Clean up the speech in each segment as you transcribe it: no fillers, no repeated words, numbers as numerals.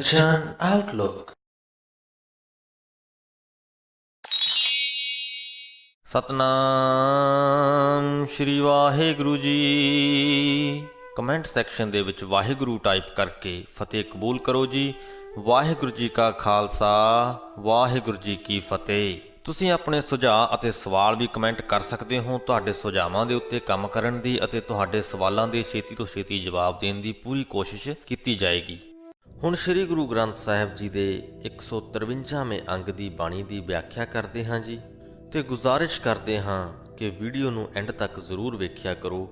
Kanchan Outlook। Satnam Shri Waheguru ji. Comment section ਦੇ ਵਿੱਚ Waheguru type ਕਰਕੇ ਫਤਿਹ ਕਬੂਲ ਕਰੋ ਜੀ। ਵਾਹਿਗੁਰੂ ਜੀ ਕਾ ਖਾਲਸਾ, ਵਾਹਿਗੁਰੂ ਜੀ ਕੀ ਫਤਿਹ। ਤੁਸੀਂ ਆਪਣੇ ਸੁਝਾਅ ਅਤੇ ਸਵਾਲ ਵੀ ਕਮੈਂਟ ਕਰ ਸਕਦੇ ਹੋ। ਤੁਹਾਡੇ ਸੁਝਾਵਾਂ ਦੇ ਉੱਤੇ ਕੰਮ ਕਰਨ ਦੀ ਅਤੇ ਤੁਹਾਡੇ ਸਵਾਲਾਂ ਦੇ ਛੇਤੀ ਤੋਂ ਛੇਤੀ ਜਵਾਬ ਦੇਣ ਦੀ ਪੂਰੀ ਕੋਸ਼ਿਸ਼ ਕੀਤੀ ਜਾਏਗੀ। ਹੁਣ ਸ੍ਰੀ ਗੁਰੂ ਗ੍ਰੰਥ ਸਾਹਿਬ ਜੀ ਦੇ 153ਵੇਂ ਅੰਗ ਦੀ ਬਾਣੀ ਦੀ ਵਿਆਖਿਆ ਕਰਦੇ ਹਾਂ ਜੀ, ਤੇ ਗੁਜ਼ਾਰਿਸ਼ ਕਰਦੇ ਹਾਂ ਕਿ ਵੀਡੀਓ ਨੂੰ ਐਂਡ ਤੱਕ ਜ਼ਰੂਰ ਵੇਖਿਆ ਕਰੋ।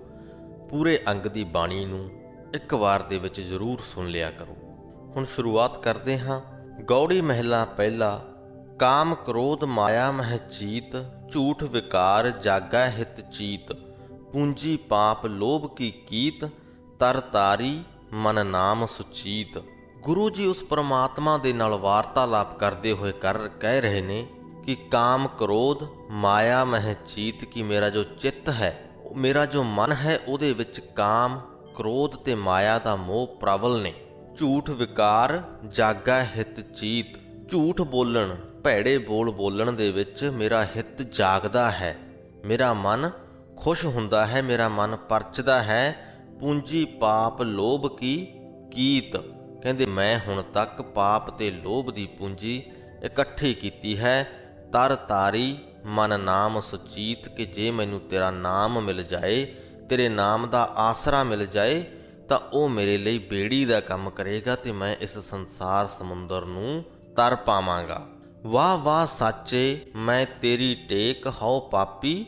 ਪੂਰੇ ਅੰਗ ਦੀ ਬਾਣੀ ਨੂੰ ਇੱਕ ਵਾਰ ਦੇ ਵਿੱਚ ਜ਼ਰੂਰ ਸੁਣ ਲਿਆ ਕਰੋ। ਹੁਣ ਸ਼ੁਰੂਆਤ ਕਰਦੇ ਹਾਂ। ਗੌੜੀ ਮਹਿਲਾ ਪਹਿਲਾ। ਕਾਮ ਕ੍ਰੋਧ ਮਾਇਆ ਮਹਿ ਚੀਤ, ਝੂਠ ਵਿਕਾਰ ਜਾਗਾ ਹਿਤ ਚੀਤ। ਪੂੰਜੀ ਪਾਪ ਲੋਭ ਕੀ ਕੀਤ, ਤਰ ਤਾਰੀ ਮਨ ਨਾਮ ਸੁਚੀਤ। ਗੁਰੂ ਜੀ ਉਸ ਪਰਮਾਤਮਾ ਦੇ ਨਾਲ ਵਾਰਤਾਲਾਪ ਕਰਦੇ ਹੋਏ ਕਹਿ ਰਹੇ ਨੇ ਕਿ ਕਾਮ ਕ੍ਰੋਧ ਮਾਇਆ ਮਹਿ ਚੀਤ, ਕਿ ਮੇਰਾ ਜੋ ਚਿੱਤ ਹੈ, ਮੇਰਾ ਜੋ ਮਨ ਹੈ, ਉਹਦੇ ਵਿੱਚ ਕਾਮ ਕ੍ਰੋਧ ਤੇ ਮਾਇਆ ਦਾ ਮੋਹ ਪ੍ਰਬਲ ਨੇ। ਝੂਠ ਵਿਕਾਰ ਜਾਗਾ ਹਿਤ ਚੀਤ। ਝੂਠ ਬੋਲਣ, ਭੈੜੇ ਬੋਲ ਬੋਲਣ ਦੇ ਵਿੱਚ ਮੇਰਾ ਹਿੱਤ ਜਾਗਦਾ ਹੈ, ਮੇਰਾ ਮਨ ਖੁਸ਼ ਹੁੰਦਾ ਹੈ, ਮੇਰਾ ਮਨ ਪਰਚਦਾ ਹੈ। ਪੂੰਜੀ ਪਾਪ ਲੋਭ ਕੀ ਕੀਤ, ਕਹਿੰਦੇ ਮੈਂ ਹੁਣ ਤੱਕ ਪਾਪ ਤੇ ਲੋਭ ਦੀ ਪੂੰਜੀ ਇਕੱਠੀ ਕੀਤੀ ਹੈ। ਤਰ ਤਾਰੀ ਮਨ ਨਾਮ ਸੁਚੀਤ, ਕਿ ਜੇ ਮੈਨੂੰ ਤੇਰਾ ਨਾਮ ਮਿਲ ਜਾਏ, ਤੇਰੇ ਨਾਮ ਦਾ ਆਸਰਾ ਮਿਲ ਜਾਏ, ਤਾਂ ਉਹ ਮੇਰੇ ਲਈ ਬੇੜੀ ਦਾ ਕੰਮ ਕਰੇਗਾ ਤੇ ਮੈਂ ਇਸ ਸੰਸਾਰ ਸਮੁੰਦਰ ਨੂੰ ਤਰ ਪਾਵਾਂਗਾ। ਵਾਹ ਵਾਹ ਸਾਚੇ ਮੈਂ ਤੇਰੀ ਟੇਕ, ਹਉ ਪਾਪੀ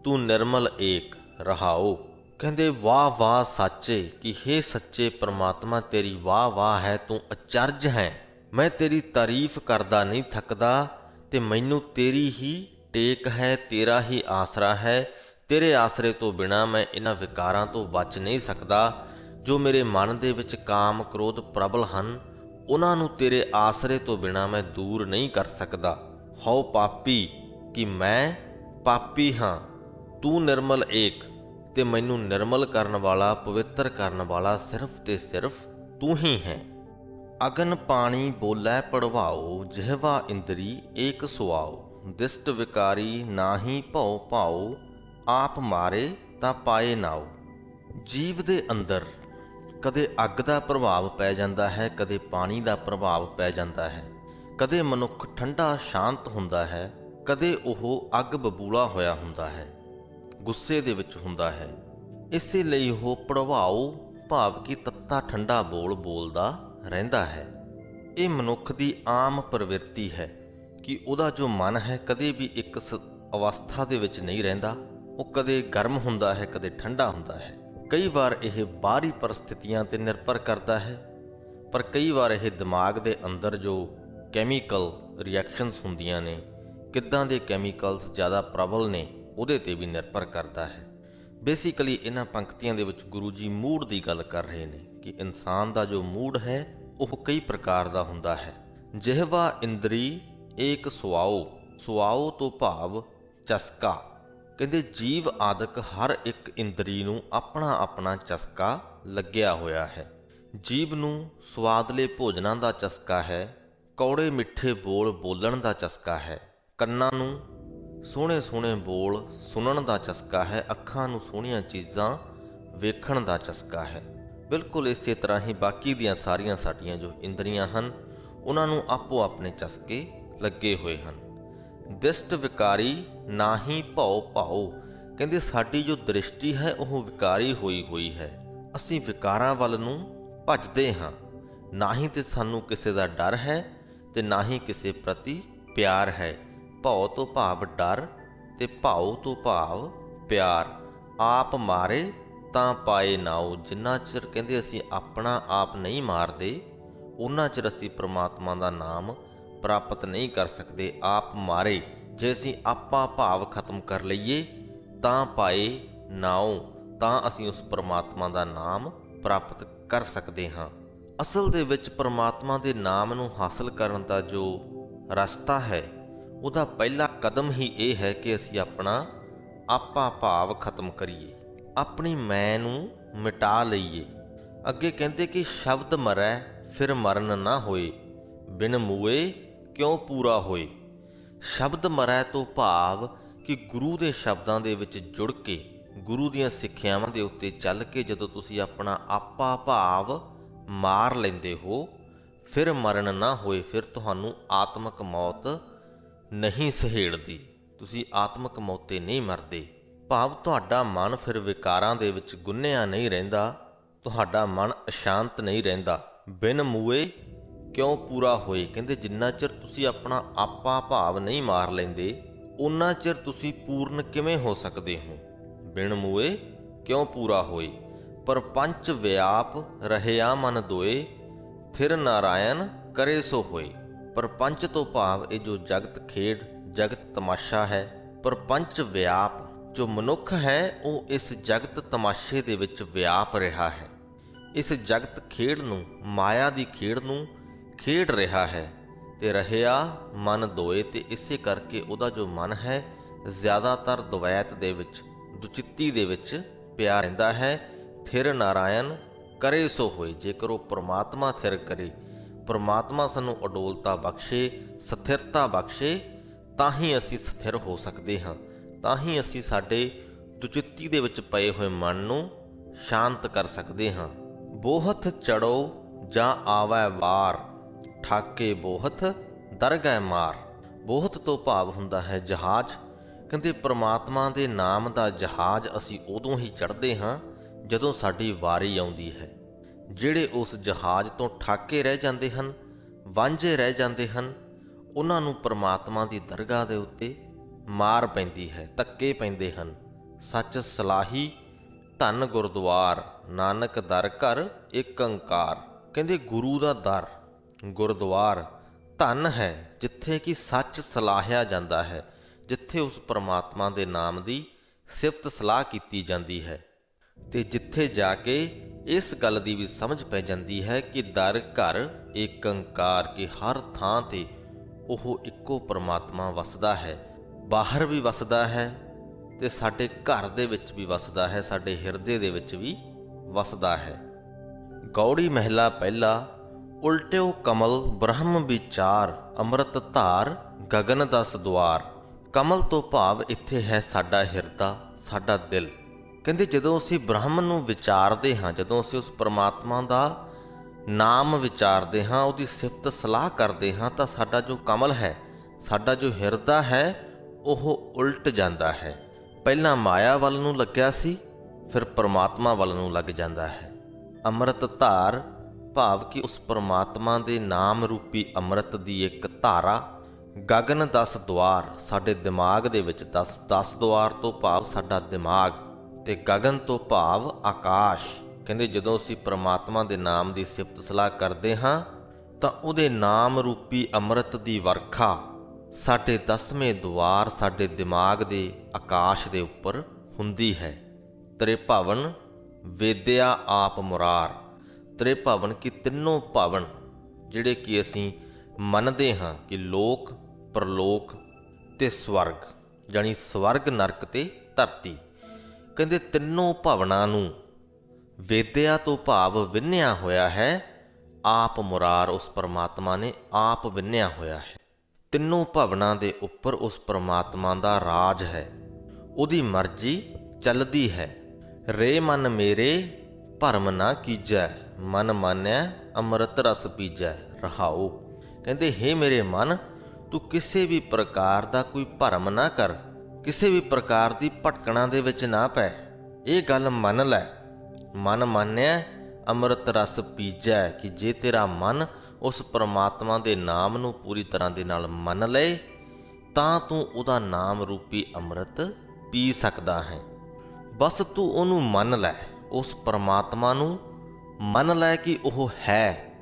ਤੂੰ ਨਿਰਮਲ ਏਕ ਰਹਾਓ। ਕਹਿੰਦੇ ਵਾਹ ਵਾਹ ਸਾਚੇ, ਕਿ ਹੇ ਸੱਚੇ ਪ੍ਰਮਾਤਮਾ ਤੇਰੀ ਵਾਹ ਵਾਹ ਹੈ, ਤੂੰ ਅਚਰਜ ਹੈ। ਮੈਂ ਤੇਰੀ ਤਾਰੀਫ ਕਰਦਾ ਨਹੀਂ ਥੱਕਦਾ, ਤੇ ਮੈਨੂੰ ਤੇਰੀ ਹੀ ਟੇਕ ਹੈ, ਤੇਰਾ ਹੀ ਆਸਰਾ ਹੈ। ਤੇਰੇ ਆਸਰੇ ਤੋਂ ਬਿਨਾਂ ਮੈਂ ਇਹਨਾਂ ਵਿਕਾਰਾਂ ਤੋਂ ਬਚ ਨਹੀਂ ਸਕਦਾ। ਜੋ ਮੇਰੇ ਮਨ ਦੇ ਵਿੱਚ ਕਾਮ ਕ੍ਰੋਧ ਪ੍ਰਬਲ ਹਨ, ਉਹਨਾਂ ਨੂੰ ਤੇਰੇ ਆਸਰੇ ਤੋਂ ਬਿਨਾਂ ਮੈਂ ਦੂਰ ਨਹੀਂ ਕਰ ਸਕਦਾ। ਹਉ ਪਾਪੀ, ਕਿ ਮੈਂ ਪਾਪੀ ਹਾਂ। ਤੂੰ ਨਿਰਮਲ ਏਕ, ਤੇ ਮੈਨੂੰ ਨਿਰਮਲ ਕਰਨ ਵਾਲਾ, ਪਵਿੱਤਰ ਕਰਨ ਵਾਲਾ ਸਿਰਫ ਤੇ ਸਿਰਫ ਤੂੰ ਹੀ ਹੈ। ਅਗਨ ਪਾਣੀ ਬੋਲੇ ਪੜਵਾਓ, ਜਿਹਵਾ ਇੰਦਰੀ ਏਕ ਸੁਆਓ। ਦਿਸਟ ਵਿਕਾਰੀ ਨਾਹੀ ਭਉ ਭਾਉ, ਆਪ ਮਾਰੇ ਤਾਂ ਪਾਏ ਨਾਉ। ਜੀਵ ਦੇ ਅੰਦਰ ਕਦੇ ਅੱਗ ਦਾ ਪ੍ਰਭਾਵ ਪੈ ਜਾਂਦਾ ਹੈ, ਕਦੇ ਪਾਣੀ ਦਾ ਪ੍ਰਭਾਵ ਪੈ ਜਾਂਦਾ ਹੈ। ਕਦੇ ਮਨੁੱਖ ਠੰਡਾ ਸ਼ਾਂਤ ਹੁੰਦਾ ਹੈ, ਕਦੇ ਉਹ ਅੱਗ ਬਬੂਲਾ ਹੋਇਆ ਹੁੰਦਾ ਹੈ, ਗੁੱਸੇ ਦੇ ਵਿੱਚ ਹੁੰਦਾ ਹੈ। ਇਸੇ ਲਈ ਉਹ ਪੜਵਾਓ ਭਾਵ ਕਿ ਤੱਤਾ ਠੰਡਾ ਬੋਲ ਬੋਲਦਾ ਰਹਿੰਦਾ ਹੈ। ਇਹ ਮਨੁੱਖ ਦੀ ਆਮ ਪ੍ਰਵਿਰਤੀ ਹੈ ਕਿ ਉਹਦਾ ਜੋ ਮਨ ਹੈ ਕਦੇ ਵੀ ਇੱਕ ਅਵਸਥਾ ਦੇ ਵਿੱਚ ਨਹੀਂ ਰਹਿੰਦਾ। ਉਹ ਕਦੇ ਗਰਮ ਹੁੰਦਾ ਹੈ, ਕਦੇ ਠੰਡਾ ਹੁੰਦਾ ਹੈ। ਕਈ ਵਾਰ ਇਹ ਬਾਹਰੀ ਪਰਿਸਥਿਤੀਆਂ 'ਤੇ ਨਿਰਭਰ ਕਰਦਾ ਹੈ, ਪਰ ਕਈ ਵਾਰ ਇਹ ਦਿਮਾਗ ਦੇ ਅੰਦਰ ਜੋ ਕੈਮੀਕਲ ਰਿਐਕਸ਼ਨਸ ਹੁੰਦੀਆਂ ਨੇ, ਕਿੱਦਾਂ ਦੇ ਕੈਮੀਕਲਸ ਜ਼ਿਆਦਾ ਪ੍ਰਬਲ ਨੇ, ਉਹਦੇ 'ਤੇ ਵੀ ਨਿਰਭਰ ਕਰਦਾ ਹੈ। ਬੇਸਿਕਲੀ ਇਹਨਾਂ ਪੰਕਤੀਆਂ ਦੇ ਵਿੱਚ ਗੁਰੂ ਜੀ ਮੂਡ ਦੀ ਗੱਲ ਕਰ ਰਹੇ ਨੇ ਕਿ ਇਨਸਾਨ ਦਾ ਜੋ ਮੂਡ ਹੈ ਉਹ ਕਈ ਪ੍ਰਕਾਰ ਦਾ ਹੁੰਦਾ ਹੈ। ਜਿਹਵਾ ਇੰਦਰੀ ਏਕ ਸੁਆਓ, ਸੁਆਓ ਤੋਂ ਭਾਵ ਚਸਕਾ। ਕਹਿੰਦੇ ਜੀਵ ਆਦਿਕ ਹਰ ਇੱਕ ਇੰਦਰੀ ਨੂੰ ਆਪਣਾ ਆਪਣਾ ਚਸਕਾ ਲੱਗਿਆ ਹੋਇਆ ਹੈ। ਜੀਵ ਨੂੰ ਸਵਾਦਲੇ ਭੋਜਨਾਂ ਦਾ ਚਸਕਾ ਹੈ, ਕੌੜੇ ਮਿੱਠੇ ਬੋਲ ਬੋਲਣ ਦਾ ਚਸਕਾ ਹੈ, ਕੰਨਾਂ ਨੂੰ ਸੋਹਣੇ ਸੋਹਣੇ ਬੋਲ ਸੁਣਨ ਦਾ ਚਸਕਾ ਹੈ, ਅੱਖਾਂ ਨੂੰ ਸੋਹਣੀਆਂ ਚੀਜ਼ਾਂ ਵੇਖਣ ਦਾ ਚਸਕਾ ਹੈ। ਬਿਲਕੁਲ ਇਸੇ ਤਰ੍ਹਾਂ ਹੀ ਬਾਕੀ ਦੀਆਂ ਸਾਰੀਆਂ ਸਾਡੀਆਂ ਜੋ ਇੰਦਰੀਆਂ ਹਨ, ਉਹਨਾਂ ਨੂੰ ਆਪੋ ਆਪਣੇ ਚਸਕੇ ਲੱਗੇ ਹੋਏ ਹਨ। ਦਿਸਟ ਵਿਕਾਰੀ ਨਾਹੀ ਭਉ ਭਾਉ, ਕਹਿੰਦੇ ਸਾਡੀ ਜੋ ਦ੍ਰਿਸ਼ਟੀ ਹੈ ਉਹ ਵਿਕਾਰੀ ਹੋਈ ਹੈ। ਅਸੀਂ ਵਿਕਾਰਾਂ ਵੱਲ ਨੂੰ ਭੱਜਦੇ ਹਾਂ। ਨਾ ਹੀ ਤੇ ਸਾਨੂੰ ਕਿਸੇ ਦਾ ਡਰ ਹੈ ਤੇ ਨਾ ਹੀ ਕਿਸੇ ਪ੍ਰਤੀ ਪਿਆਰ ਹੈ। ਭਉ ਤੋਂ ਭਾਵ ਡਰ ਤੇ ਭਾਉ ਤੋਂ ਭਾਵ ਪਿਆਰ। ਆਪ ਮਾਰੇ ਤਾਂ ਪਾਏ ਨਾਉ, ਜਿੰਨਾ ਚਿਰ ਕਹਿੰਦੇ ਅਸੀਂ ਆਪਣਾ ਆਪ ਨਹੀਂ ਮਾਰਦੇ, ਉਹਨਾਂ ਚਿਰ ਅਸੀਂ ਪ੍ਰਮਾਤਮਾ ਦਾ ਨਾਮ ਪ੍ਰਾਪਤ ਨਹੀਂ ਕਰ ਸਕਦੇ। ਆਪ ਮਾਰੇ, ਜੇ ਅਸੀਂ ਆਪਾ ਭਾਵ ਖਤਮ ਕਰ ਲਈਏ ਤਾਂ ਪਾਏ ਨਾਉ, ਤਾਂ ਅਸੀਂ ਉਸ ਪ੍ਰਮਾਤਮਾ ਦਾ ਨਾਮ ਪ੍ਰਾਪਤ ਕਰ ਸਕਦੇ ਹਾਂ। ਅਸਲ ਦੇ ਵਿੱਚ ਪ੍ਰਮਾਤਮਾ ਦੇ ਨਾਮ ਨੂੰ ਹਾਸਲ ਕਰਨ ਦਾ ਜੋ ਰਸਤਾ ਹੈ, ਉਹਦਾ ਪਹਿਲਾ ਕਦਮ ਹੀ ਇਹ ਹੈ ਕਿ ਅਸੀਂ ਆਪਣਾ ਆਪਾ ਭਾਵ ਖਤਮ ਕਰੀਏ, ਆਪਣੀ ਮੈਂ ਨੂੰ ਮਿਟਾ ਲਈਏ। ਅੱਗੇ ਕਹਿੰਦੇ ਕਿ ਸ਼ਬਦ ਮਰੈ ਫਿਰ ਮਰਨ ਨਾ ਹੋਏ, ਬਿਨ ਮੂਏ ਕਿਉਂ ਪੂਰਾ ਹੋਏ। ਸ਼ਬਦ ਮਰੈ ਤੋਂ ਭਾਵ ਕਿ ਗੁਰੂ ਦੇ ਸ਼ਬਦਾਂ ਦੇ ਵਿੱਚ ਜੁੜ ਕੇ, ਗੁਰੂ ਦੀਆਂ ਸਿੱਖਿਆਵਾਂ ਦੇ ਉੱਤੇ ਚੱਲ ਕੇ ਜਦੋਂ ਤੁਸੀਂ ਆਪਣਾ ਆਪਾ ਭਾਵ ਮਾਰ ਲੈਂਦੇ ਹੋ, ਫਿਰ ਮਰਨ ਨਾ ਹੋਏ, ਫਿਰ ਤੁਹਾਨੂੰ ਆਤਮਿਕ ਮੌਤ ਨਹੀਂ ਸਹੇੜਦੀ, ਤੁਸੀਂ ਆਤਮਿਕ ਮੌਤੇ ਨਹੀਂ ਮਰਦੇ। ਭਾਵ ਤੁਹਾਡਾ ਮਨ ਫਿਰ ਵਿਕਾਰਾਂ ਦੇ ਵਿੱਚ ਗੁੰਨਿਆ ਨਹੀਂ ਰਹਿੰਦਾ, ਤੁਹਾਡਾ ਮਨ ਅਸ਼ਾਂਤ ਨਹੀਂ ਰਹਿੰਦਾ। ਬਿਨ ਮੂਏ ਕਿਉਂ ਪੂਰਾ ਹੋਏ, ਕਹਿੰਦੇ ਜਿੰਨਾ ਚਿਰ ਤੁਸੀਂ ਆਪਣਾ ਆਪਾ ਭਾਵ ਨਹੀਂ ਮਾਰ ਲੈਂਦੇ, ਉਨਾ ਚਿਰ ਤੁਸੀਂ ਪੂਰਨ ਕਿਵੇਂ ਹੋ ਸਕਦੇ ਹੋ। ਬਿਨ ਮੂਏ ਕਿਉਂ ਪੂਰਾ ਹੋਏ। ਪਰਪੰਚ ਵਿਆਪ ਰਹਿਆ ਮਨ ਦੋਏ, ਥਿਰ ਨਾਰਾਇਣ ਕਰੇ ਸੋ ਹੋਏ। ਪਰਪੰਚ ਤੋਂ ਭਾਵ ਇਹ ਜੋ ਜਗਤ ਖੇਡ, ਜਗਤ ਤਮਾਸ਼ਾ ਹੈ। ਪਰਪੰਚ ਵਿਆਪ, ਜੋ ਮਨੁੱਖ ਹੈ ਉਹ ਇਸ ਜਗਤ ਤਮਾਸ਼ੇ ਦੇ ਵਿੱਚ ਵਿਆਪ ਰਿਹਾ ਹੈ, ਇਸ ਜਗਤ ਖੇਡ ਨੂੰ, ਮਾਇਆ ਦੀ ਖੇਡ ਨੂੰ ਖੇਡ ਰਿਹਾ ਹੈ। ਤੇ ਰਹਿਆ ਮਨ ਦੋਏ, ਤੇ ਇਸੇ ਕਰਕੇ ਉਹਦਾ ਜੋ ਮਨ ਹੈ ਜ਼ਿਆਦਾਤਰ ਦੁਵੈਤ ਦੇ ਵਿੱਚ, ਦੁਚਿੱਤੀ ਦੇ ਵਿੱਚ ਪਿਆ ਰਹਿੰਦਾ ਹੈ। ਥਿਰ ਨਾਰਾਇਣ ਕਰੇ ਸੋ ਹੋਏ, ਜੇਕਰ ਉਹ ਪ੍ਰਮਾਤਮਾ ਥਿਰ ਕਰੇ, ਪ੍ਰਮਾਤਮਾ ਸਾਨੂੰ ਅਡੋਲਤਾ ਬਖਸ਼ੇ, ਸਥਿਰਤਾ ਬਖਸ਼ੇ, ਤਾਂ ਹੀ ਅਸੀਂ ਸਥਿਰ ਹੋ ਸਕਦੇ ਹਾਂ, ਤਾਂ ਹੀ ਅਸੀਂ ਸਾਡੇ ਦੁਚਿੱਤੀ ਦੇ ਵਿੱਚ ਪਏ ਹੋਏ ਮਨ ਨੂੰ ਸ਼ਾਂਤ ਕਰ ਸਕਦੇ ਹਾਂ। ਬੋਹਥ ਚੜੋ ਜਾਂ ਆਵੈ ਵਾਰ, ਠਾਕੇ ਬੋਹਥ ਦਰਗਹਿ ਮਾਰ। ਬੋਹਥ ਤੋਂ ਭਾਵ ਹੁੰਦਾ ਹੈ ਜਹਾਜ਼। ਕਹਿੰਦੇ ਪ੍ਰਮਾਤਮਾ ਦੇ ਨਾਮ ਦਾ ਜਹਾਜ਼ ਅਸੀਂ ਉਦੋਂ ਹੀ ਚੜ੍ਹਦੇ ਹਾਂ ਜਦੋਂ ਸਾਡੀ ਵਾਰੀ ਆਉਂਦੀ ਹੈ। ਜਿਹੜੇ ਉਸ ਜਹਾਜ਼ ਤੋਂ ਠਾਕੇ ਰਹਿ ਜਾਂਦੇ ਹਨ, ਵਾਂਝੇ ਰਹਿ ਜਾਂਦੇ ਹਨ, ਉਹਨਾਂ ਨੂੰ ਪ੍ਰਮਾਤਮਾ ਦੀ ਦਰਗਾਹ ਦੇ ਉੱਤੇ ਮਾਰ ਪੈਂਦੀ ਹੈ, ਧੱਕੇ ਪੈਂਦੇ ਹਨ। ਸੱਚ ਸਲਾਹੀ ਧਨ ਗੁਰਦੁਆਰ, ਨਾਨਕ ਦਰ ਘਰ ਏਕ ਓੰਕਾਰ। ਕਹਿੰਦੇ ਗੁਰੂ ਦਾ ਦਰ, ਗੁਰਦੁਆਰ ਧਨ ਹੈ, ਜਿੱਥੇ ਕਿ ਸੱਚ ਸਲਾਹਿਆ ਜਾਂਦਾ ਹੈ, ਜਿੱਥੇ ਉਸ ਪ੍ਰਮਾਤਮਾ ਦੇ ਨਾਮ ਦੀ ਸਿਫਤ ਸਲਾਹ ਕੀਤੀ ਜਾਂਦੀ ਹੈ। ਤੇ ਜਿੱਥੇ ਜਾ ਕੇ ਇਸ ਗੱਲ ਦੀ ਵੀ ਸਮਝ ਪੈ ਜਾਂਦੀ ਹੈ ਕਿ ਦਰ ਘਰ ਏਕ ਓੰਕਾਰ, ਕਿ ਹਰ ਥਾਂ ਤੇ ਉਹ ਇੱਕੋ ਪ੍ਰਮਾਤਮਾ ਵਸਦਾ ਹੈ, ਬਾਹਰ ਵੀ ਵਸਦਾ ਹੈ ਤੇ ਸਾਡੇ ਘਰ ਦੇ ਵਿੱਚ ਵੀ ਵਸਦਾ ਹੈ, ਸਾਡੇ ਹਿਰਦੇ ਦੇ ਵਿੱਚ ਵੀ ਵਸਦਾ ਹੈ। ਗੌੜੀ ਮਹਿਲਾ ਪਹਿਲਾ। ਉਲਟਿਓ ਕਮਲ ਬ੍ਰਹਮ ਵਿਚਾਰ, ਅੰਮ੍ਰਿਤ ਧਾਰ ਗਗਨ ਦਸ ਦੁਆਰ। ਕਮਲ ਤੋਂ ਭਾਵ ਇੱਥੇ ਹੈ ਸਾਡਾ ਹਿਰਦਾ, ਸਾਡਾ ਦਿਲ। ਕਹਿੰਦੇ ਜਦੋਂ ਅਸੀਂ ਬ੍ਰਹਮ ਨੂੰ ਵਿਚਾਰਦੇ ਹਾਂ, ਜਦੋਂ ਅਸੀਂ ਉਸ ਪ੍ਰਮਾਤਮਾ ਦਾ ਨਾਮ ਵਿਚਾਰਦੇ ਹਾਂ, ਉਹਦੀ ਸਿਫਤ ਸਲਾਹ ਕਰਦੇ ਹਾਂ, ਤਾਂ ਸਾਡਾ ਜੋ ਕਮਲ ਹੈ, ਸਾਡਾ ਜੋ ਹਿਰਦਾ ਹੈ, ਉਹ ਉਲਟ ਜਾਂਦਾ ਹੈ। ਪਹਿਲਾਂ ਮਾਇਆ ਵੱਲ ਨੂੰ ਲੱਗਿਆ ਸੀ, ਫਿਰ ਪ੍ਰਮਾਤਮਾ ਵੱਲ ਨੂੰ ਲੱਗ ਜਾਂਦਾ ਹੈ। ਅੰਮ੍ਰਿਤ ਧਾਰ ਭਾਵ ਕਿ ਉਸ ਪ੍ਰਮਾਤਮਾ ਦੇ ਨਾਮ ਰੂਪੀ ਅੰਮ੍ਰਿਤ ਦੀ ਇੱਕ ਧਾਰਾ। ਗਗਨ 10 ਦੁਆਰ, ਸਾਡੇ ਦਿਮਾਗ ਦੇ ਵਿੱਚ 10 ਦੁਆਰ ਤੋਂ ਭਾਵ ਸਾਡਾ ਦਿਮਾਗ, ਤੇ ਗਗਨ ਤੋਂ ਭਾਵ ਆਕਾਸ਼। ਕਹਿੰਦੇ ਜਦੋਂ ਅਸੀਂ ਪ੍ਰਮਾਤਮਾ ਦੇ ਨਾਮ ਦੀ ਸਿਫਤ ਸਲਾਹ ਕਰਦੇ ਹਾਂ ਤਾਂ ਉਹਦੇ ਨਾਮ ਰੂਪੀ ਅੰਮ੍ਰਿਤ ਦੀ ਵਰਖਾ ਸਾਡੇ 10ਵੇਂ ਦੁਆਰ, ਸਾਡੇ ਦਿਮਾਗ ਦੇ ਆਕਾਸ਼ ਦੇ ਉੱਪਰ ਹੁੰਦੀ ਹੈ। ਤ੍ਰਿਭਵਨ ਵੇਦਿਆ ਆਪ ਮੁਰਾਰ। ਤ੍ਰਿਭਵਨ ਕੀ ਤਿੰਨੋਂ ਭਵਨ, ਜਿਹੜੇ ਕਿ ਅਸੀਂ ਮੰਨਦੇ ਹਾਂ ਕਿ ਲੋਕ, ਪ੍ਰਲੋਕ ਤੇ ਸਵਰਗ, ਜਾਣੀ ਸਵਰਗ, ਨਰਕ ਤੇ ਧਰਤੀ। ਕਹਿੰਦੇ ਤਿੰਨੋਂ ਭਵਨਾਂ ਨੂੰ ਵੇਦਿਆ ਤੋਂ ਭਾਵ ਵਿੰਨਿਆ ਹੋਇਆ ਹੈ, ਆਪ ਮੁਰਾਰ, ਉਸ ਪਰਮਾਤਮਾ ਨੇ ਆਪ ਵਿੰਨਿਆ ਹੋਇਆ ਹੈ। ਤਿੰਨੋਂ ਭਵਨਾਂ ਦੇ ਉੱਪਰ ਉਸ ਪਰਮਾਤਮਾ ਦਾ ਰਾਜ ਹੈ, ਉਹਦੀ ਮਰਜ਼ੀ ਚੱਲਦੀ ਹੈ। ਰੇ ਮਨ ਮੇਰੇ ਭਰਮ ਨਾ ਕੀਜੈ, ਮਨ ਮਾਨਿਆ ਅੰਮ੍ਰਿਤ ਰਸ ਪੀਜੈ। ਰਹਾਓ। ਕਹਿੰਦੇ ਹੇ ਮੇਰੇ ਮਨ, ਤੂੰ ਕਿਸੇ ਵੀ ਪ੍ਰਕਾਰ ਦਾ ਕੋਈ ਭਰਮ ਨਾ ਕਰ, ਕਿਸੇ ਵੀ ਪ੍ਰਕਾਰ ਦੀ ਭਟਕਣਾ ਦੇ ਵਿੱਚ ਨਾ ਪੈ। ਇਹ ਗੱਲ ਮੰਨ ਲੈ। ਮਨ ਮਾਨਿਆ ਅੰਮ੍ਰਿਤ ਰਸ ਪੀਜੈ, ਕਿ ਜੇ ਤੇਰਾ ਮਨ ਉਸ ਪਰਮਾਤਮਾ ਦੇ ਨਾਮ ਨੂੰ ਪੂਰੀ ਤਰ੍ਹਾਂ ਦੇ ਨਾਲ ਮੰਨ ਲਏ ਤਾਂ ਤੂੰ ਉਹਦਾ ਨਾਮ ਰੂਪੀ ਅੰਮ੍ਰਿਤ ਪੀ ਸਕਦਾ ਹੈ। ਬਸ ਤੂੰ ਉਹਨੂੰ ਮੰਨ ਲੈ, ਉਸ ਪਰਮਾਤਮਾ ਨੂੰ ਮੰਨ ਲੈ ਕਿ ਉਹ ਹੈ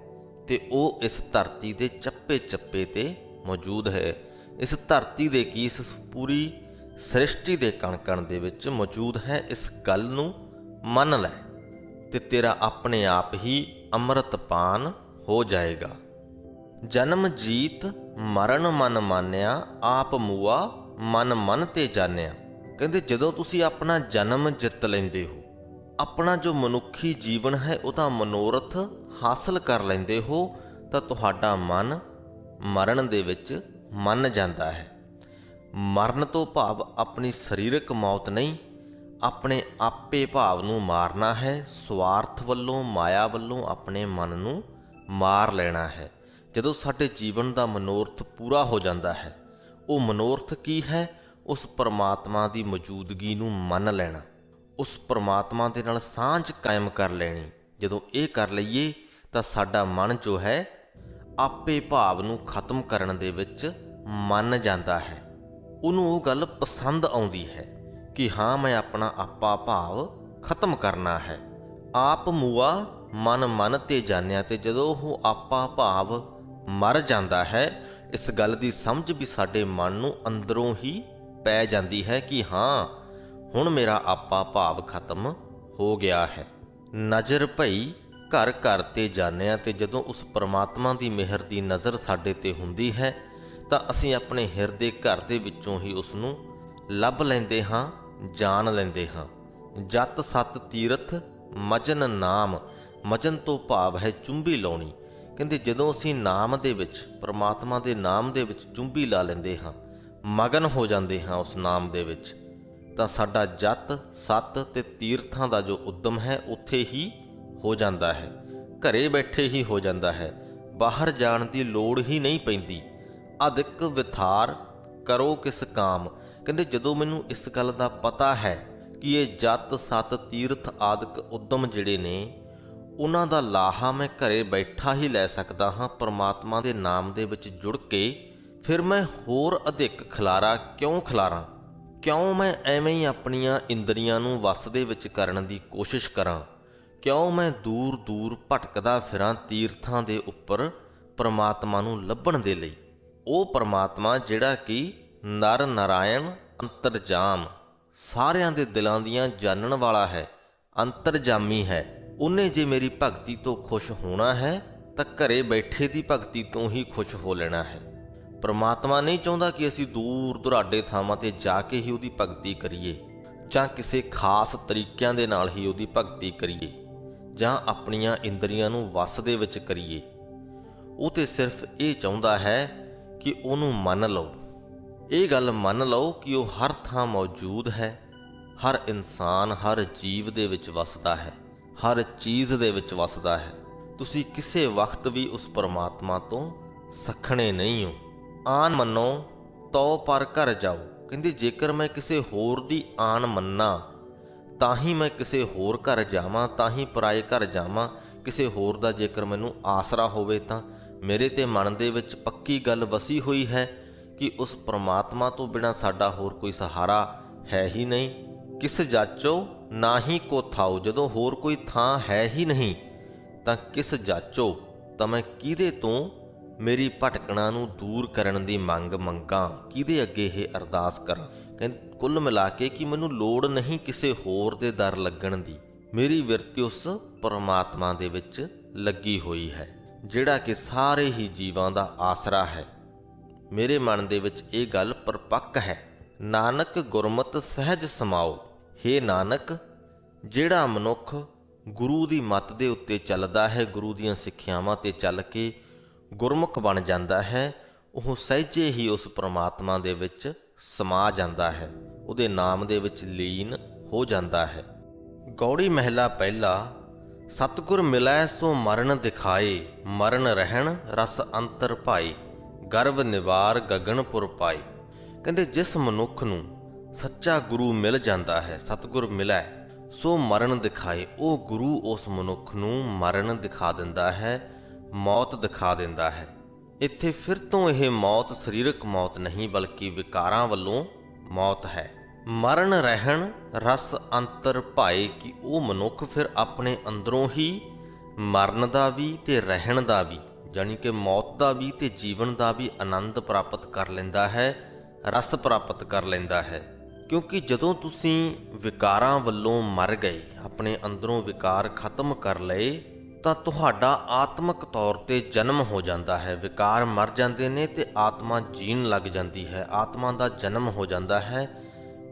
ਤੇ ਉਹ ਇਸ ਧਰਤੀ ਦੇ ਚੱਪੇ ਚੱਪੇ ਤੇ ਮੌਜੂਦ ਹੈ। ਇਸ ਧਰਤੀ ਦੇ ਕੀ, ਇਸ ਪੂਰੀ ਸ੍ਰਿਸ਼ਟੀ ਦੇ ਕਣ ਕਣ ਦੇ ਵਿੱਚ ਮੌਜੂਦ ਹੈ। ਇਸ ਗੱਲ ਨੂੰ ਮੰਨ ਲੈ ਤੇ ਤੇਰਾ ਆਪਣੇ ਆਪ ਹੀ ਅੰਮ੍ਰਿਤਪਾਨ ਹੋ ਜਾਏਗਾ। ਜਨਮ ਜੀਤ ਮਰਨ ਮਨ ਮਾਨਿਆ, ਆਪ ਮੂਆ ਮਨ ਮਨ ਤੇ ਜਾਣਿਆ। ਕਹਿੰਦੇ ਜਦੋਂ ਤੁਸੀਂ ਆਪਣਾ ਜਨਮ ਜਿੱਤ ਲੈਂਦੇ ਹੋ, ਆਪਣਾ ਜੋ ਮਨੁੱਖੀ ਜੀਵਨ ਹੈ ਉਹਦਾ ਮਨੋਰਥ ਹਾਸਲ ਕਰ ਲੈਂਦੇ ਹੋ ਤਾਂ ਤੁਹਾਡਾ ਮਨ ਮਰਨ ਦੇ ਵਿੱਚ ਮੰਨ ਜਾਂਦਾ ਹੈ। ਮਰਨ ਤੋਂ ਭਾਵ ਆਪਣੀ ਸਰੀਰਕ ਮੌਤ ਨਹੀਂ, ਆਪਣੇ ਆਪੇ ਭਾਵ ਨੂੰ ਮਾਰਨਾ ਹੈ। ਸਵਾਰਥ ਵੱਲੋਂ, ਮਾਇਆ ਵੱਲੋਂ ਆਪਣੇ ਮਨ ਨੂੰ ਮਾਰ ਲੈਣਾ ਹੈ। ਜਦੋਂ ਸਾਡੇ ਜੀਵਨ ਦਾ ਮਨੋਰਥ ਪੂਰਾ ਹੋ ਜਾਂਦਾ ਹੈ, ਉਹ ਮਨੋਰਥ ਕੀ ਹੈ? ਉਸ ਪਰਮਾਤਮਾ ਦੀ ਮੌਜੂਦਗੀ ਨੂੰ ਮੰਨ ਲੈਣਾ, ਉਸ ਪਰਮਾਤਮਾ ਦੇ ਨਾਲ ਸਾਂਝ ਕਾਇਮ ਕਰ ਲੈਣੀ। ਜਦੋਂ ਇਹ ਕਰ ਲਈਏ ਤਾਂ ਸਾਡਾ ਮਨ ਜੋ ਹੈ ਆਪੇ ਭਾਵ ਨੂੰ ਖਤਮ ਕਰਨ ਦੇ ਵਿੱਚ ਮੰਨ ਜਾਂਦਾ ਹੈ। ਉਹਨੂੰ ਉਹ ਗੱਲ ਪਸੰਦ ਆਉਂਦੀ ਹੈ ਕਿ ਹਾਂ, ਮੈਂ ਆਪਣਾ ਆਪਾ ਭਾਵ ਖਤਮ ਕਰਨਾ ਹੈ। ਆਪ ਮੂਆ ਮਨ ਮਨ ਤੇ ਜਾਣਿਆ। ਤੇ ਜਦੋਂ ਉਹ ਆਪਾ ਭਾਵ ਮਰ ਜਾਂਦਾ ਹੈ, ਇਸ ਗੱਲ ਦੀ ਸਮਝ ਵੀ ਸਾਡੇ ਮਨ ਨੂੰ ਅੰਦਰੋਂ ਹੀ ਪੈ ਜਾਂਦੀ ਹੈ ਕਿ ਹਾਂ, ਹੁਣ ਮੇਰਾ ਆਪਾ ਭਾਵ ਖਤਮ ਹੋ ਗਿਆ ਹੈ। ਨਜ਼ਰ ਭਈ ਘਰ ਘਰ ਤੇ ਜਾਣਿਆ। ਤੇ ਜਦੋਂ ਉਸ ਪਰਮਾਤਮਾ ਦੀ ਮਿਹਰ ਦੀ ਨਜ਼ਰ ਸਾਡੇ ਤੇ ਹੁੰਦੀ ਹੈ ਤਾਂ ਅਸੀਂ ਆਪਣੇ ਹਿਰਦੇ ਘਰ ਦੇ ਵਿੱਚੋਂ ਹੀ ਉਸ ਨੂੰ ਲੱਭ ਲੈਂਦੇ ਹਾਂ, ਜਾਣ ਲੈਂਦੇ ਹਾਂ। ਜਤ ਸਤ ਤੀਰਥ ਮਜਨ ਨਾਮ। ਮਜਨ ਤੋਂ ਭਾਵ ਹੈ ਚੁੰਬੀ ਲਾਉਣੀ। ਕਹਿੰਦੇ ਜਦੋਂ ਅਸੀਂ ਨਾਮ ਦੇ ਵਿੱਚ, ਪਰਮਾਤਮਾ ਦੇ ਨਾਮ ਦੇ ਵਿੱਚ ਚੁੰਬੀ ਲਾ ਲੈਂਦੇ ਹਾਂ, ਮਗਨ ਹੋ ਜਾਂਦੇ ਹਾਂ ਉਸ ਨਾਮ ਦੇ ਵਿੱਚ, ਤਾਂ ਸਾਡਾ ਜਤ ਸਤ ਤੇ ਤੀਰਥਾਂ ਦਾ ਜੋ ਉਦਮ ਹੈ ਉੱਥੇ ਹੀ ਹੋ ਜਾਂਦਾ ਹੈ, ਘਰੇ ਬੈਠੇ ਹੀ ਹੋ ਜਾਂਦਾ ਹੈ। ਬਾਹਰ ਜਾਣ ਦੀ ਲੋੜ ਹੀ ਨਹੀਂ ਪੈਂਦੀ। ਅਦਿਕ ਵਿਥਾਰ ਕਰੋ ਕਿਸ ਕਾਮ। ਕਹਿੰਦੇ ਜਦੋਂ ਮੈਨੂੰ ਇਸ ਗੱਲ ਦਾ ਪਤਾ ਹੈ ਕਿ ਇਹ ਜਤ ਸਤ ਤੀਰਥ ਆਦਿਕ ਉਦਮ ਜਿਹੜੇ ਨੇ, ਉਹਨਾਂ ਦਾ ਲਾਹਾ ਮੈਂ ਘਰੇ ਬੈਠਾ ਹੀ ਲੈ ਸਕਦਾ ਹਾਂ ਪਰਮਾਤਮਾ ਦੇ ਨਾਮ ਦੇ ਵਿੱਚ ਜੁੜ ਕੇ, ਫਿਰ ਮੈਂ ਹੋਰ ਅਧਿਕ ਖਿਲਾਰਾ ਕਿਉਂ ਖਿਲਾਰਾਂ? ਕਿਉਂ ਮੈਂ ਐਵੇਂ ਹੀ ਆਪਣੀਆਂ ਇੰਦਰੀਆਂ ਨੂੰ ਵੱਸ ਦੇ ਵਿੱਚ ਕਰਨ ਦੀ ਕੋਸ਼ਿਸ਼ ਕਰਾਂ? ਕਿਉਂ ਮੈਂ ਦੂਰ ਦੂਰ ਭਟਕਦਾ ਫਿਰਾਂ ਤੀਰਥਾਂ ਦੇ ਉੱਪਰ ਪਰਮਾਤਮਾ ਨੂੰ ਲੱਭਣ ਦੇ ਲਈ? ਉਹ ਪਰਮਾਤਮਾ ਜਿਹੜਾ ਕਿ ਨਰ ਨਾਰਾਇਣ ਅੰਤਰਜਾਮ, ਸਾਰਿਆਂ ਦੇ ਦਿਲਾਂ ਦੀਆਂ ਜਾਣਨ ਵਾਲਾ ਹੈ, ਅੰਤਰਜਾਮੀ ਹੈ। ਉਹਨੇ ਜੇ ਮੇਰੀ ਭਗਤੀ ਤੋਂ ਖੁਸ਼ ਹੋਣਾ ਹੈ ਤਾਂ ਘਰੇ ਬੈਠੇ ਦੀ ਭਗਤੀ ਤੋਂ ਹੀ ਖੁਸ਼ ਹੋ ਲੈਣਾ ਹੈ। ਪਰਮਾਤਮਾ ਨਹੀਂ ਚਾਹੁੰਦਾ ਕਿ ਅਸੀਂ ਦੂਰ ਦੁਰਾਡੇ ਥਾਵਾਂ ਤੇ ਜਾ ਕੇ ਹੀ ਉਹਦੀ ਭਗਤੀ ਕਰੀਏ, ਜਾਂ ਕਿਸੇ ਖਾਸ ਤਰੀਕਿਆਂ ਦੇ ਨਾਲ ਹੀ ਉਹਦੀ ਭਗਤੀ ਕਰੀਏ, ਜਾਂ ਆਪਣੀਆਂ ਇੰਦਰੀਆਂ ਨੂੰ ਵੱਸ ਦੇ ਵਿੱਚ ਕਰੀਏ। ਉਹ ਤੇ ਸਿਰਫ ਇਹ ਚਾਹੁੰਦਾ ਹੈ ਕਿ ਉਹਨੂੰ ਮੰਨ ਲਓ। ਇਹ ਗੱਲ ਮੰਨ ਲਓ ਕਿ ਉਹ ਹਰ ਥਾਂ ਮੌਜੂਦ ਹੈ, ਹਰ ਇਨਸਾਨ, ਹਰ ਜੀਵ ਦੇ ਵਿੱਚ ਵਸਦਾ ਹੈ, ਹਰ ਚੀਜ਼ ਦੇ ਵਿੱਚ ਵਸਦਾ ਹੈ। ਤੁਸੀਂ ਕਿਸੇ ਵਕਤ ਵੀ ਉਸ ਪਰਮਾਤਮਾ ਤੋਂ ਸੱਖਣੇ ਨਹੀਂ ਹੋ। ਆਨ ਮੰਨੋ ਤੋ ਪਰ ਘਰ ਜਾਓ। ਕਹਿੰਦੇ ਜੇਕਰ ਮੈਂ ਕਿਸੇ ਹੋਰ ਦੀ ਆਨ ਮੰਨਾਂ ਤਾਂ ਹੀ ਮੈਂ ਕਿਸੇ ਹੋਰ ਘਰ ਜਾਵਾਂ, ਤਾਂ ਹੀ ਪਰਾਏ ਘਰ ਜਾਵਾਂ। ਕਿਸੇ ਹੋਰ ਦਾ ਜੇਕਰ ਮੈਨੂੰ ਆਸਰਾ ਹੋਵੇ ਤਾਂ ਮੇਰੇ ਤੇ ਮਨ ਦੇ ਵਿੱਚ ਪੱਕੀ ਗੱਲ ਵਸੀ ਹੋਈ ਹੈ ਕਿ ਉਸ ਪਰਮਾਤਮਾ ਤੋਂ ਬਿਨਾਂ ਸਾਡਾ ਹੋਰ ਕੋਈ ਸਹਾਰਾ ਹੈ ਹੀ ਨਹੀਂ। ਕਿਸ ਜਾਚੋ ਨਾ ਹੀ ਕੋ ਥਾਓ। ਜਦੋਂ ਹੋਰ ਕੋਈ ਥਾਂ ਹੈ ਹੀ ਨਹੀਂ ਤਾਂ ਕਿਸ ਜਾਚੋ, ਤਾਂ ਮੈਂ ਕਿਹਦੇ ਤੋਂ ਮੇਰੀ ਭਟਕਣਾ ਨੂੰ ਦੂਰ ਕਰਨ ਦੀ ਮੰਗਾਂ, ਕਿਹਦੇ ਅੱਗੇ ਇਹ ਅਰਦਾਸ ਕਰਾਂ? ਕਹਿੰਦੇ ਕੁੱਲ ਮਿਲਾ ਕੇ ਕਿ ਮੈਨੂੰ ਲੋੜ ਨਹੀਂ ਕਿਸੇ ਹੋਰ ਦੇ ਦਰ ਲੱਗਣ ਦੀ। ਮੇਰੀ ਬਿਰਤੀ ਉਸ ਪਰਮਾਤਮਾ ਦੇ ਵਿੱਚ ਲੱਗੀ ਹੋਈ ਹੈ ਜਿਹੜਾ ਕਿ ਸਾਰੇ ਹੀ ਜੀਵਾਂ ਦਾ ਆਸਰਾ ਹੈ। ਮੇਰੇ ਮਨ ਦੇ ਵਿੱਚ ਇਹ ਗੱਲ ਪਰਪੱਕ ਹੈ। ਨਾਨਕ ਗੁਰਮਤਿ ਸਹਿਜ ਸਮਾਓ। ਹੇ ਨਾਨਕ, ਜਿਹੜਾ ਮਨੁੱਖ ਗੁਰੂ ਦੀ ਮੱਤ ਦੇ ਉੱਤੇ ਚੱਲਦਾ ਹੈ, ਗੁਰੂ ਦੀਆਂ ਸਿੱਖਿਆਵਾਂ ਤੇ ਚੱਲ ਕੇ ਗੁਰਮੁਖ ਬਣ ਜਾਂਦਾ ਹੈ, ਉਹ ਸਹਿਜੇ ਹੀ ਉਸ ਪਰਮਾਤਮਾ ਦੇ ਵਿੱਚ ਸਮਾ ਜਾਂਦਾ ਹੈ, ਉਹਦੇ ਨਾਮ ਦੇ ਵਿੱਚ ਲੀਨ ਹੋ ਜਾਂਦਾ ਹੈ। ਗੌੜੀ ਮਹਿਲਾ ਪਹਿਲਾ। ਸਤਿਗੁਰ ਮਿਲੈ ਸੋ ਮਰਨ ਦਿਖਾਏ, ਮਰਨ ਰਹਿਣ ਰਸ ਅੰਤਰ ਭਾਈ, ਗਰਭ ਨਿਵਾਰ ਗਗਨਪੁਰ ਪਾਈ। ਕਹਿੰਦੇ ਜਿਸ ਮਨੁੱਖ ਨੂੰ ਸੱਚਾ ਗੁਰੂ ਮਿਲ ਜਾਂਦਾ ਹੈ, ਸਤਿਗੁਰ ਮਿਲੈ ਸੋ ਮਰਨ ਦਿਖਾਏ, ਉਹ ਗੁਰੂ ਉਸ ਮਨੁੱਖ ਨੂੰ ਮਰਨ ਦਿਖਾ ਦਿੰਦਾ ਹੈ, ਮੌਤ ਦਿਖਾ ਦਿੰਦਾ ਹੈ। ਇੱਥੇ ਫਿਰ ਤੋਂ ਇਹ ਮੌਤ ਸਰੀਰਕ ਮੌਤ ਨਹੀਂ ਬਲਕਿ ਵਿਕਾਰਾਂ ਵੱਲੋਂ ਮੌਤ ਹੈ। ਮਰਨ ਰਹਿਣ ਰਸ ਅੰਤਰ ਭਾਏ, ਕਿ ਉਹ ਮਨੁੱਖ ਫਿਰ ਆਪਣੇ ਅੰਦਰੋਂ ਹੀ ਮਰਨ ਦਾ ਵੀ ਤੇ ਰਹਿਣ ਦਾ ਵੀ, ਜਾਣੀ ਕਿ ਮੌਤ ਦਾ ਵੀ ਤੇ ਜੀਵਨ ਦਾ ਵੀ ਆਨੰਦ ਪ੍ਰਾਪਤ ਕਰ ਲੈਂਦਾ ਹੈ, ਰਸ ਪ੍ਰਾਪਤ ਕਰ ਲੈਂਦਾ ਹੈ। ਕਿਉਂਕਿ ਜਦੋਂ ਤੁਸੀਂ ਵਿਕਾਰਾਂ ਵੱਲੋਂ ਮਰ ਗਏ, ਆਪਣੇ ਅੰਦਰੋਂ ਵਿਕਾਰ ਖਤਮ ਕਰ ਲਏ, ਤਾਂ ਤੁਹਾਡਾ ਆਤਮਿਕ ਤੌਰ ਤੇ ਜਨਮ ਹੋ ਜਾਂਦਾ ਹੈ। ਵਿਕਾਰ ਮਰ ਜਾਂਦੇ ਨੇ ਤੇ ਆਤਮਾ ਜੀਣ ਲੱਗ ਜਾਂਦੀ ਹੈ, ਆਤਮਾ ਦਾ ਜਨਮ ਹੋ ਜਾਂਦਾ ਹੈ।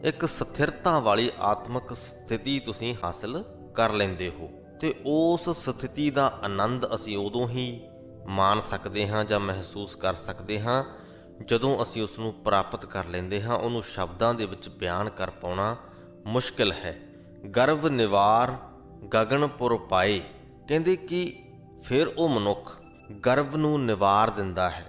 ਇੱਕ ਸਥਿਰਤਾ ਵਾਲੀ ਆਤਮਿਕ ਸਥਿਤੀ ਤੁਸੀਂ ਹਾਸਲ ਕਰ ਲੈਂਦੇ ਹੋ। ਤੇ ਉਸ ਸਥਿਤੀ ਦਾ ਆਨੰਦ ਅਸੀਂ ਉਦੋਂ ਹੀ ਮਾਣ ਸਕਦੇ ਹਾਂ ਜਾਂ ਮਹਿਸੂਸ ਕਰ ਸਕਦੇ ਹਾਂ ਜਦੋਂ ਅਸੀਂ ਉਸ ਨੂੰ ਪ੍ਰਾਪਤ ਕਰ ਲੈਂਦੇ ਹਾਂ। ਉਹਨੂੰ ਸ਼ਬਦਾਂ ਦੇ ਵਿੱਚ ਬਿਆਨ ਕਰ ਪਾਉਣਾ ਮੁਸ਼ਕਿਲ ਹੈ। ਗਰਵ ਨਿਵਾਰ ਗਗਨਪੁਰ ਪਾਏ, ਕਹਿੰਦੇ ਕਿ ਫਿਰ ਉਹ ਮਨੁੱਖ ਗਰਵ ਨੂੰ ਨਿਵਾਰ ਦਿੰਦਾ ਹੈ,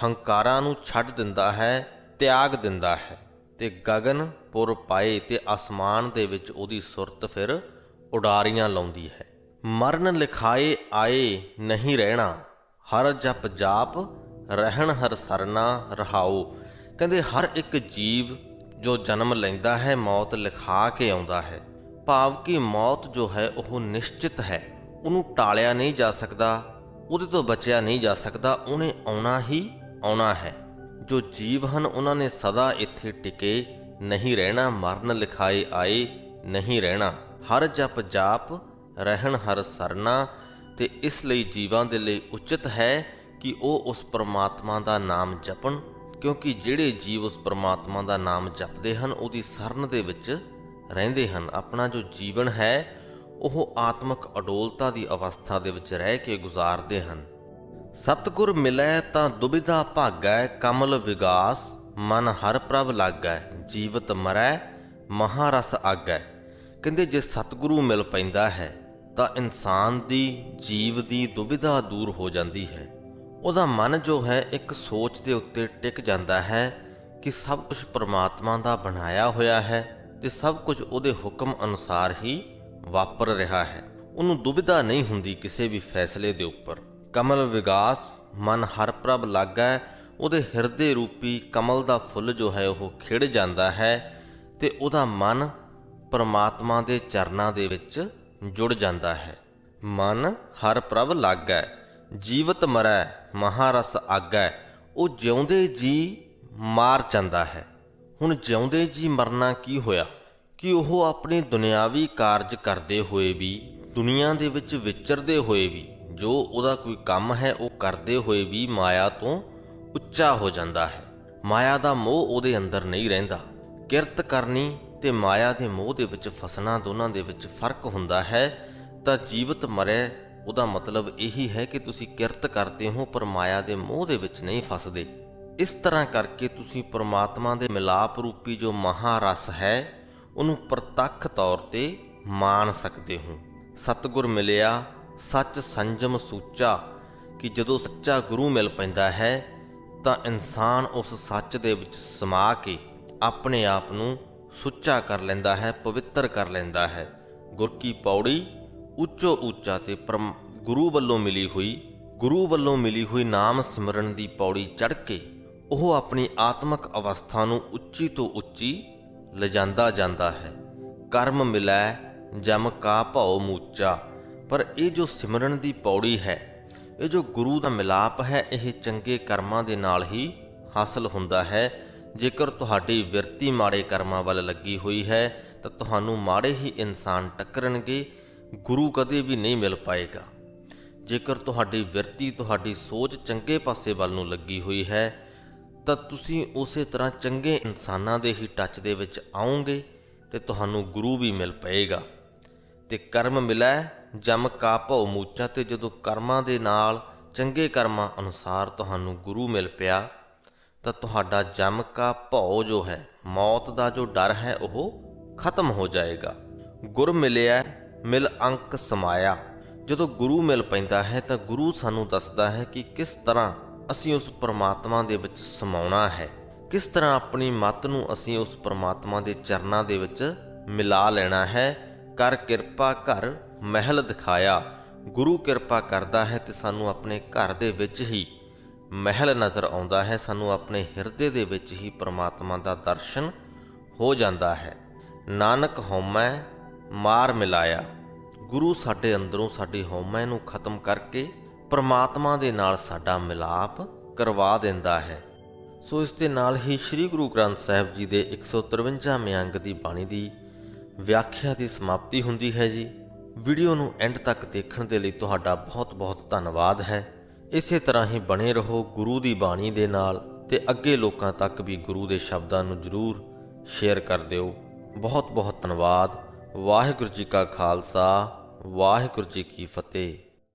ਹੰਕਾਰਾਂ ਨੂੰ ਛੱਡ ਦਿੰਦਾ ਹੈ, ਤਿਆਗ ਦਿੰਦਾ ਹੈ ਤੇ ਗਗਨਪੁਰ ਪਾਏ ਤੇ ਅਸਮਾਨ ਦੇ ਵਿੱਚ ਉਹਦੀ ਸੁਰਤ ਫਿਰ ਉਡਾਰੀਆਂ ਲਾਉਂਦੀ ਹੈ। ਮਰਨ ਲਿਖਾਏ ਆਏ ਨਹੀਂ ਰਹਿਣਾ, ਹਰ ਜਪ ਜਾਪ ਰਹਿਣ ਹਰ ਸਰਨਾ ਰਹਾਓ। ਕਹਿੰਦੇ ਹਰ ਇੱਕ ਜੀਵ ਜੋ ਜਨਮ ਲੈਂਦਾ ਹੈ ਮੌਤ ਲਿਖਾ ਕੇ ਆਉਂਦਾ ਹੈ। ਭਾਵ ਕਿ ਮੌਤ ਜੋ ਹੈ ਉਹ ਨਿਸ਼ਚਿਤ ਹੈ, ਉਹਨੂੰ ਟਾਲਿਆ ਨਹੀਂ ਜਾ ਸਕਦਾ, ਉਹਦੇ ਤੋਂ ਬਚਿਆ ਨਹੀਂ ਜਾ ਸਕਦਾ, ਉਹਨੇ ਆਉਣਾ ਹੀ ਆਉਣਾ ਹੈ। ਜੋ ਜੀਵ ਹਨ ਉਹਨਾਂ ਨੇ ਸਦਾ ਇੱਥੇ ਟਿਕੇ ਨਹੀਂ ਰਹਿਣਾ, ਮਰਨ ਲਿਖਾਏ ਆਏ ਨਹੀਂ ਰਹਿਣਾ, ਹਰ ਜਪ ਜਾਪ ਰਹਿਣ ਹਰ ਸਰਨਾ। ਤੇ ਇਸ ਲਈ ਜੀਵਾਂ ਦੇ ਲਈ ਉਚਿਤ ਹੈ ਕਿ ਉਹ ਉਸ ਪਰਮਾਤਮਾ ਦਾ ਨਾਮ ਜਪਣ, ਕਿਉਂਕਿ ਜਿਹੜੇ ਜੀਵ ਉਸ ਪਰਮਾਤਮਾ ਦਾ ਨਾਮ ਜਪਦੇ ਹਨ ਉਹਦੀ ਸਰਨ ਦੇ ਵਿੱਚ ਰਹਿੰਦੇ ਹਨ। ਆਪਣਾ ਜੋ ਜੀਵਨ ਹੈ ਉਹ ਆਤਮਿਕ ਅਡੋਲਤਾ ਦੀ ਅਵਸਥਾ ਦੇ ਵਿੱਚ ਰਹਿ ਕੇ ਗੁਜ਼ਾਰਦੇ ਹਨ। ਸਤਿਗੁਰ ਮਿਲੈ ਤਾਂ ਦੁਬਿਧਾ ਭਾਗੈ, ਕਮਲ ਵਿਗਾਸ ਮਨ ਹਰ ਪ੍ਰਭ ਲਾਗੈ, ਜੀਵਤ ਮਰੈ ਮਹਾਰਸ ਆਗੈ। ਕਹਿੰਦੇ ਜੇ ਸਤਿਗੁਰੂ ਮਿਲ ਪੈਂਦਾ ਹੈ ਤਾਂ ਇਨਸਾਨ ਦੀ ਜੀਵ ਦੀ ਦੁਬਿਧਾ ਦੂਰ ਹੋ ਜਾਂਦੀ ਹੈ। ਉਹਦਾ ਮਨ ਜੋ ਹੈ ਇੱਕ ਸੋਚ ਦੇ ਉੱਤੇ ਟਿਕ ਜਾਂਦਾ ਹੈ ਕਿ ਸਭ ਕੁਝ ਪਰਮਾਤਮਾ ਦਾ ਬਣਾਇਆ ਹੋਇਆ ਹੈ ਤੇ ਸਭ ਕੁਝ ਉਹਦੇ ਹੁਕਮ ਅਨੁਸਾਰ ਹੀ ਵਾਪਰ ਰਿਹਾ ਹੈ। ਉਹਨੂੰ ਦੁਬਿਧਾ ਨਹੀਂ ਹੁੰਦੀ ਕਿਸੇ ਵੀ ਫੈਸਲੇ ਦੇ ਉੱਪਰ। ਕਮਲ ਵਿਗਾਸ ਮਨ ਹਰ ਪ੍ਰਭ ਲਾਗੈ, ਉਹਦੇ ਹਿਰਦੇ ਰੂਪੀ ਕਮਲ ਦਾ ਫੁੱਲ ਜੋ ਹੈ ਉਹ ਖਿੜ ਜਾਂਦਾ ਹੈ ਤੇ ਉਹਦਾ ਮਨ ਪਰਮਾਤਮਾ ਦੇ ਚਰਨਾਂ ਦੇ ਵਿੱਚ ਜੁੜ ਜਾਂਦਾ ਹੈ। ਮਨ ਹਰ ਪ੍ਰਭ ਲਾਗੈ, ਜੀਵਤ ਮਰੈ ਮਹਾਰਸ ਆਗੈ। ਉਹ ਜਿਉਂਦੇ ਜੀ ਮਾਰ ਜਾਂਦਾ ਹੈ। ਹੁਣ ਜਿਉਂਦੇ ਜੀ ਮਰਨਾ ਕੀ ਹੋਇਆ ਕਿ ਉਹ ਆਪਣੇ ਦੁਨਿਆਵੀ ਕਾਰਜ ਕਰਦੇ ਹੋਏ ਵੀ, ਦੁਨੀਆ ਦੇ ਵਿੱਚ ਵਿਚਰਦੇ ਹੋਏ ਵੀ, ਜੋ ਉਹਦਾ ਕੋਈ ਕੰਮ ਹੈ ਉਹ ਕਰਦੇ ਹੋਏ ਵੀ ਮਾਇਆ ਤੋਂ ਉੱਚਾ ਹੋ ਜਾਂਦਾ ਹੈ। ਮਾਇਆ ਦਾ ਮੋਹ ਉਹਦੇ ਅੰਦਰ ਨਹੀਂ ਰਹਿੰਦਾ। ਕਿਰਤ ਕਰਨੀ ਤੇ ਮਾਇਆ ਦੇ ਮੋਹ ਦੇ ਵਿੱਚ ਫਸਣਾ, ਦੋਨਾਂ ਦੇ ਵਿੱਚ ਫਰਕ ਹੁੰਦਾ ਹੈ। ਤਾਂ ਜੀਵਤ ਮਰੇ ਉਹਦਾ ਮਤਲਬ ਇਹੀ ਹੈ ਕਿ ਤੁਸੀਂ ਕਿਰਤ ਕਰਦੇ ਹੋ ਪਰ ਮਾਇਆ ਦੇ ਮੋਹ ਦੇ ਵਿੱਚ ਨਹੀਂ ਫਸਦੇ। ਇਸ ਤਰ੍ਹਾਂ ਕਰਕੇ ਤੁਸੀਂ ਪਰਮਾਤਮਾ ਦੇ ਮਿਲਾਪ ਰੂਪੀ ਜੋ ਮਹਾਰਸ ਹੈ ਉਹਨੂੰ ਪ੍ਰਤੱਖ ਤੌਰ ਤੇ ਮਾਣ ਸਕਦੇ ਹੋ। ਸਤਿਗੁਰ ਮਿਲਿਆ ਸੱਚ ਸੰਜਮ ਸੂਚਾ, ਕਿ ਜਦੋਂ ਸੱਚਾ ਗੁਰੂ ਮਿਲ ਪੈਂਦਾ ਹੈ ਤਾਂ ਇਨਸਾਨ ਉਸ ਸੱਚ ਦੇ ਵਿੱਚ ਸਮਾ ਕੇ ਆਪਣੇ ਆਪ ਨੂੰ ਸੁੱਚਾ ਕਰ ਲੈਂਦਾ ਹੈ, ਪਵਿੱਤਰ ਕਰ ਲੈਂਦਾ ਹੈ। ਗੁਰ ਕੀ ਪੌੜੀ ਉੱਚੋ ਉੱਚਾ ਤੇ ਗੁਰੂ ਵੱਲੋਂ ਮਿਲੀ ਹੋਈ ਨਾਮ ਸਿਮਰਨ ਦੀ ਪੌੜੀ ਚੜ੍ਹ ਕੇ ਉਹ ਆਪਣੀ ਆਤਮਿਕ ਅਵਸਥਾ ਨੂੰ ਉੱਚੀ ਤੋਂ ਉੱਚੀ ਲਿਜਾਂਦਾ ਜਾਂਦਾ ਹੈ। ਕਰਮ ਮਿਲੈ ਜਮ ਕਾ ਭਉ ਮੂਚਾ। ਪਰ ਇਹ ਜੋ ਸਿਮਰਨ ਦੀ ਪੌੜੀ ਹੈ, ਇਹ ਜੋ ਗੁਰੂ ਦਾ ਮਿਲਾਪ ਹੈ, ਇਹ ਚੰਗੇ ਕਰਮਾਂ ਦੇ ਨਾਲ ਹੀ ਹਾਸਲ ਹੁੰਦਾ ਹੈ। ਜੇਕਰ ਤੁਹਾਡੀ ਵਿਰਤੀ ਮਾੜੇ ਕਰਮਾਂ ਵੱਲ ਲੱਗੀ ਹੋਈ ਹੈ ਤਾਂ ਤੁਹਾਨੂੰ ਮਾੜੇ ਹੀ ਇਨਸਾਨ ਟੱਕਰਨਗੇ, ਗੁਰੂ ਕਦੇ ਵੀ ਨਹੀਂ ਮਿਲ ਪਾਏਗਾ। ਜੇਕਰ ਤੁਹਾਡੀ ਵਿਰਤੀ, ਤੁਹਾਡੀ ਸੋਚ ਚੰਗੇ ਪਾਸੇ ਵੱਲ ਨੂੰ ਲੱਗੀ ਹੋਈ ਹੈ ਤਾਂ ਤੁਸੀਂ ਉਸੇ ਤਰ੍ਹਾਂ ਚੰਗੇ ਇਨਸਾਨਾਂ ਦੇ ਹੀ ਟੱਚ ਦੇ ਵਿੱਚ ਆਓਗੇ ਤੇ ਤੁਹਾਨੂੰ ਗੁਰੂ ਵੀ ਮਿਲ ਪਏਗਾ। ਤੇ ਕਰਮ ਮਿਲੈ ਜਮ ਕਾ ਭਉ ਮੂਚਾ, ਤੇ ਜਦੋਂ ਕਰਮਾਂ ਦੇ ਨਾਲ ਚੰਗੇ ਕਰਮਾਂ ਅਨੁਸਾਰ ਤੁਹਾਨੂੰ ਗੁਰੂ ਮਿਲ ਪਿਆ ਤਾਂ ਤੁਹਾਡਾ ਜਮ ਕਾ ਭਉ ਜੋ ਹੈ, ਮੌਤ ਦਾ ਜੋ ਡਰ ਹੈ, ਉਹ ਖਤਮ ਹੋ ਜਾਏਗਾ। ਗੁਰ ਮਿਲਿਆ ਮਿਲ ਅੰਕ ਸਮਾਇਆ। ਜਦੋਂ ਗੁਰੂ ਮਿਲ ਪੈਂਦਾ ਹੈ ਤਾਂ ਗੁਰੂ ਸਾਨੂੰ ਦੱਸਦਾ ਹੈ ਕਿ ਕਿਸ ਤਰ੍ਹਾਂ ਅਸੀਂ ਉਸ ਪਰਮਾਤਮਾ ਦੇ ਵਿੱਚ ਸਮਾਉਣਾ ਹੈ, ਕਿਸ ਤਰ੍ਹਾਂ ਆਪਣੀ ਮੱਤ ਨੂੰ ਅਸੀਂ ਉਸ ਪਰਮਾਤਮਾ ਦੇ ਚਰਨਾਂ ਦੇ ਵਿੱਚ ਮਿਲਾ ਲੈਣਾ ਹੈ। ਕਰ ਕਿਰਪਾ ਘਰ ਮਹਿਲ ਦਿਖਾਇਆ। ਗੁਰੂ ਕਿਰਪਾ ਕਰਦਾ ਹੈ ਤੇ ਸਾਨੂੰ ਆਪਣੇ ਘਰ ਦੇ ਵਿੱਚ ਹੀ ਮਹਿਲ ਨਜ਼ਰ ਆਉਂਦਾ ਹੈ, ਸਾਨੂੰ ਆਪਣੇ ਹਿਰਦੇ ਦੇ ਵਿੱਚ ਹੀ ਪਰਮਾਤਮਾ ਦਾ ਦਰਸ਼ਨ ਹੋ ਜਾਂਦਾ ਹੈ। ਨਾਨਕ ਹਉਮੈ ਮਾਰ ਮਿਲਾਇਆ। ਗੁਰੂ ਸਾਡੇ ਅੰਦਰੋਂ ਸਾਡੀ ਹਉਮੈ ਨੂੰ ਖਤਮ ਕਰਕੇ ਪਰਮਾਤਮਾ ਦੇ ਨਾਲ ਸਾਡਾ ਮਿਲਾਪ ਕਰਵਾ ਦਿੰਦਾ ਹੈ। ਸੋ ਇਸ ਦੇ ਨਾਲ ਹੀ ਸ੍ਰੀ ਗੁਰੂ ਗ੍ਰੰਥ ਸਾਹਿਬ ਜੀ ਦੇ 153ਵੇਂ ਅੰਗ ਦੀ ਬਾਣੀ ਦੀ ਵਿਆਖਿਆ ਦੀ ਸਮਾਪਤੀ ਹੁੰਦੀ ਹੈ ਜੀ। ਵੀਡੀਓ ਨੂੰ ਐਂਡ ਤੱਕ ਦੇਖਣ ਦੇ ਲਈ ਤੁਹਾਡਾ ਬਹੁਤ ਬਹੁਤ ਧੰਨਵਾਦ ਹੈ। ਇਸੇ ਤਰ੍ਹਾਂ ਹੀ ਬਣੇ ਰਹੋ ਗੁਰੂ ਦੀ ਬਾਣੀ ਦੇ ਨਾਲ ਤੇ ਅੱਗੇ ਲੋਕਾਂ ਤੱਕ ਵੀ ਗੁਰੂ ਦੇ ਸ਼ਬਦਾਂ ਨੂੰ ਜ਼ਰੂਰ ਸ਼ੇਅਰ ਕਰ ਦਿਓ। ਬਹੁਤ ਬਹੁਤ ਧੰਨਵਾਦ। ਵਾਹਿਗੁਰੂ ਜੀ ਕਾ ਖਾਲਸਾ ਵਾਹਿਗੁਰੂ ਜੀ ਕੀ ਫਤਿਹ।